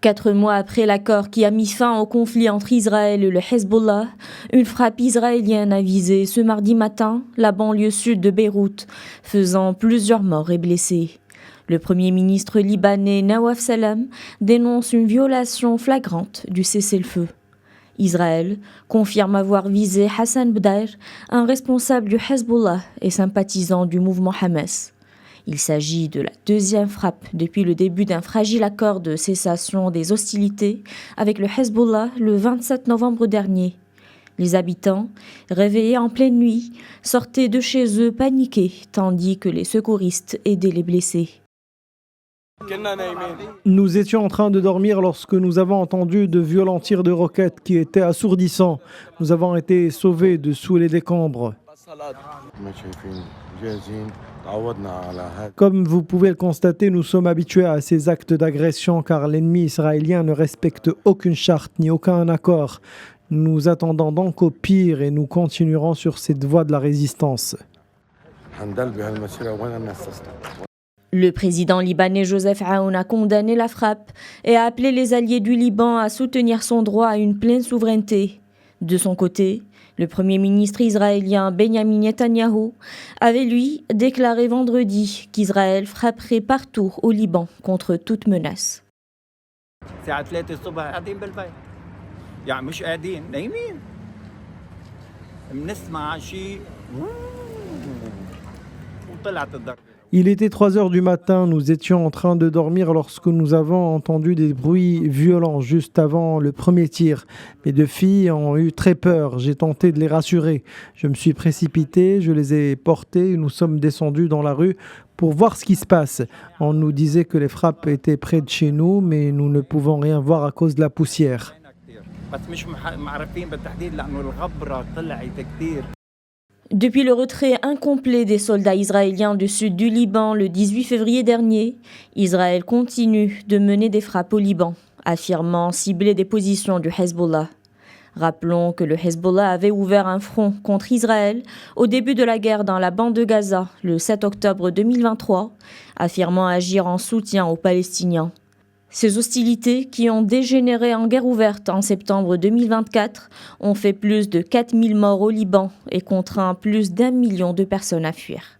4 mois après l'accord qui a mis fin au conflit entre Israël et le Hezbollah, une frappe israélienne a visé ce mardi matin la banlieue sud de Beyrouth, faisant plusieurs morts et blessés. Le Premier ministre libanais Nawaf Salam dénonce une violation flagrante du cessez-le-feu. Israël confirme avoir visé Hassan Bdair, un responsable du Hezbollah et sympathisant du mouvement Hamas. Il s'agit de la deuxième frappe depuis le début d'un fragile accord de cessation des hostilités avec le Hezbollah le 27 novembre dernier. Les habitants, réveillés en pleine nuit, sortaient de chez eux paniqués, tandis que les secouristes aidaient les blessés. Nous étions en train de dormir lorsque nous avons entendu de violents tirs de roquettes qui étaient assourdissants. Nous avons été sauvés de sous les décombres. Comme vous pouvez le constater, nous sommes habitués à ces actes d'agression car l'ennemi israélien ne respecte aucune charte ni aucun accord. Nous attendons donc au pire et nous continuerons sur cette voie de la résistance. Le président libanais Joseph Aoun a condamné la frappe et a appelé les alliés du Liban à soutenir son droit à une pleine souveraineté. De son côté, le Premier ministre israélien Benjamin Netanyahou avait, lui, déclaré vendredi qu'Israël frapperait partout au Liban contre toute menace. Il était 3 heures du matin, nous étions en train de dormir lorsque nous avons entendu des bruits violents juste avant le premier tir. Mes 2 filles ont eu très peur, j'ai tenté de les rassurer. Je me suis précipité, je les ai portées, nous sommes descendus dans la rue pour voir ce qui se passe. On nous disait que les frappes étaient près de chez nous, mais nous ne pouvons rien voir à cause de la poussière. Depuis le retrait incomplet des soldats israéliens du sud du Liban le 18 février dernier, Israël continue de mener des frappes au Liban, affirmant cibler des positions du Hezbollah. Rappelons que le Hezbollah avait ouvert un front contre Israël au début de la guerre dans la bande de Gaza le 7 octobre 2023, affirmant agir en soutien aux Palestiniens. Ces hostilités, qui ont dégénéré en guerre ouverte en septembre 2024, ont fait plus de 4000 morts au Liban et contraint plus d'1 million de personnes à fuir.